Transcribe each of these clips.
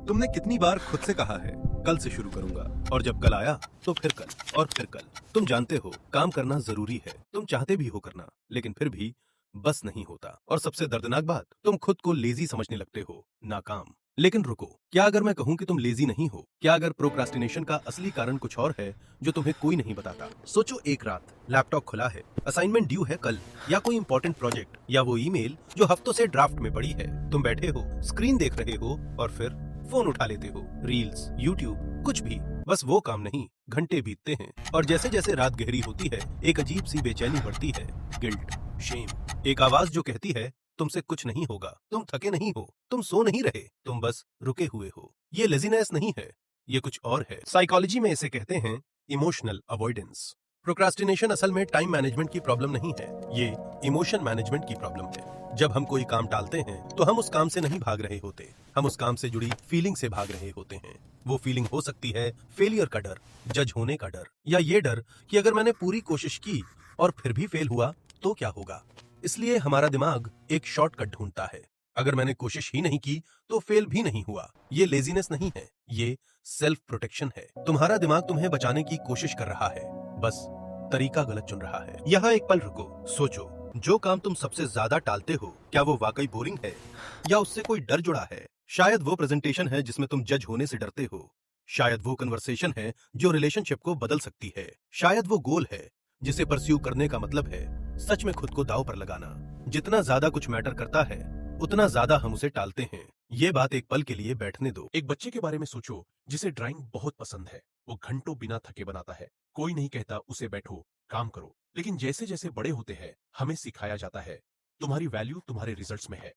तुमने कितनी बार खुद से कहा है कल से शुरू करूंगा, और जब कल आया तो फिर कल और फिर कल। तुम जानते हो काम करना जरूरी है, तुम चाहते भी हो करना, लेकिन फिर भी बस नहीं होता। और सबसे दर्दनाक बात, तुम खुद को लेजी समझने लगते हो, नाकाम। लेकिन रुको, क्या अगर मैं कहूं कि तुम लेजी नहीं हो? क्या अगर प्रोक्रास्टिनेशन का असली कारण कुछ और है जो तुम्हें कोई नहीं बताता? सोचो, एक रात लैपटॉप खुला है, असाइनमेंट ड्यू है कल, या कोई इंपॉर्टेंट प्रोजेक्ट, या वो ईमेल जो हफ्तों से ड्राफ्ट में पड़ी है। तुम बैठे हो, स्क्रीन देख रहे हो, और फिर फोन उठा लेते हो। रील्स, यूट्यूब, कुछ भी, बस वो काम नहीं। घंटे बीतते हैं, और जैसे जैसे रात गहरी होती है, एक अजीब सी बेचैनी बढ़ती है। गिल्ट, शेम, एक आवाज जो कहती है तुमसे कुछ नहीं होगा, तुम थके नहीं हो, तुम सो नहीं रहे, तुम बस रुके हुए हो। ये लेजीनेस नहीं है, ये कुछ और है। साइकोलॉजी में इसे कहते हैं इमोशनल अवॉइडेंस। प्रोक्रास्टिनेशन असल में टाइम मैनेजमेंट की प्रॉब्लम नहीं है, ये इमोशन मैनेजमेंट की प्रॉब्लम है। जब हम कोई काम टालते हैं तो हम उस काम से नहीं भाग रहे होते, हम उस काम से जुड़ी फीलिंग से भाग रहे होते हैं। वो फीलिंग हो सकती है फेलियर का डर, जज होने का डर, या ये डर कि अगर मैंने पूरी कोशिश की और फिर भी फेल हुआ तो क्या होगा। इसलिए हमारा दिमाग एक शॉर्टकट ढूंढता है। अगर मैंने कोशिश ही नहीं की तो फेल भी नहीं हुआ। ये लेजीनेस नहीं है, ये सेल्फ प्रोटेक्शन है। तुम्हारा दिमाग तुम्हें बचाने की कोशिश कर रहा है, बस तरीका गलत चुन रहा है। यहाँ एक पल रुको, सोचो, जो काम तुम सबसे ज्यादा टालते हो, क्या वो वाकई बोरिंग है, या उससे कोई डर जुड़ा है? शायद वो प्रेजेंटेशन है जिसमें तुम जज होने से डरते हो। शायद वो कन्वर्सेशन है जो रिलेशनशिप को बदल सकती है। शायद वो गोल है जिसे परस्यू करने का मतलब है सच में खुद को दांव पर लगाना। जितना ज्यादा कुछ मैटर करता है, उतना ज्यादा हम उसे टालते हैं। ये बात एक पल के लिए बैठने दो। एक बच्चे के बारे में सोचो जिसे ड्राइंग बहुत पसंद है। वो घंटों बिना थके बनाता है। कोई नहीं कहता उसे बैठो, काम करो। लेकिन जैसे जैसे बड़े होते हैं, हमें सिखाया जाता है तुम्हारी वैल्यू तुम्हारे रिजल्ट्स में है,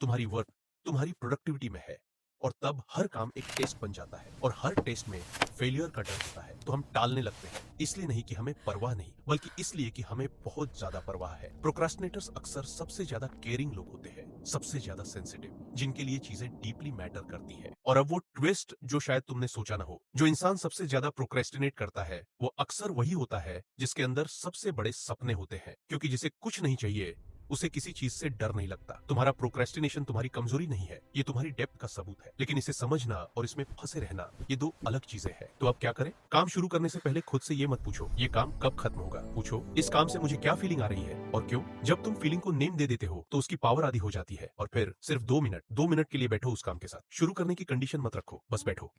तुम्हारी वर्थ तुम्हारी प्रोडक्टिविटी में है। और तब हर काम एक टेस्ट बन जाता है, और हर टेस्ट में फेलियर का डर होता है। तो हम टालने लगते हैं, इसलिए नहीं कि हमें परवाह नहीं, बल्कि इसलिए कि हमें बहुत ज्यादा परवाह है। प्रोक्रास्टिनेटर्स अक्सर सबसे ज्यादा केयरिंग लोग होते हैं, सबसे ज्यादा सेंसिटिव, जिनके लिए चीजें डीपली मैटर करती है। और अब वो ट्विस्ट जो शायद तुमने सोचा ना हो, जो इंसान सबसे ज्यादा प्रोक्रेस्टिनेट करता है वो अक्सर वही होता है जिसके अंदर सबसे बड़े सपने होते हैं। क्योंकि जिसे कुछ नहीं चाहिए, उसे किसी चीज से डर नहीं लगता। तुम्हारा प्रोक्रेस्टिनेशन तुम्हारी कमजोरी नहीं है, ये तुम्हारी डेप्थ का सबूत है। लेकिन इसे समझना और इसमें फंसे रहना, ये दो अलग चीजें हैं। तो अब क्या करें? काम शुरू करने से पहले खुद से ये मत पूछो ये काम कब खत्म होगा, पूछो इस काम से मुझे क्या फीलिंग आ रही है और क्यों। जब तुम फीलिंग को नेम दे देते हो तो उसकी पावर आधी हो जाती है। और फिर सिर्फ 2 मिनट के लिए बैठो उस काम के साथ। शुरू करने की कंडीशन मत रखो, बस बैठो।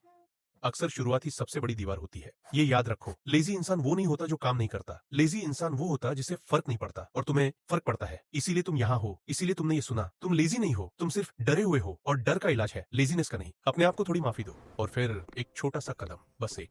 अक्सर शुरुआत ही सबसे बड़ी दीवार होती है, ये याद रखो। लेजी इंसान वो नहीं होता जो काम नहीं करता। लेजी इंसान वो होता जिसे फर्क नहीं पड़ता, और तुम्हें फर्क पड़ता है। इसीलिए तुम यहाँ हो, इसीलिए तुमने ये सुना। तुम लेजी नहीं हो, तुम सिर्फ डरे हुए हो, और डर का इलाज है, लेजीनेस का नहीं। अपने आप को थोड़ी माफी दो, और फिर एक छोटा सा कदम, बस एक,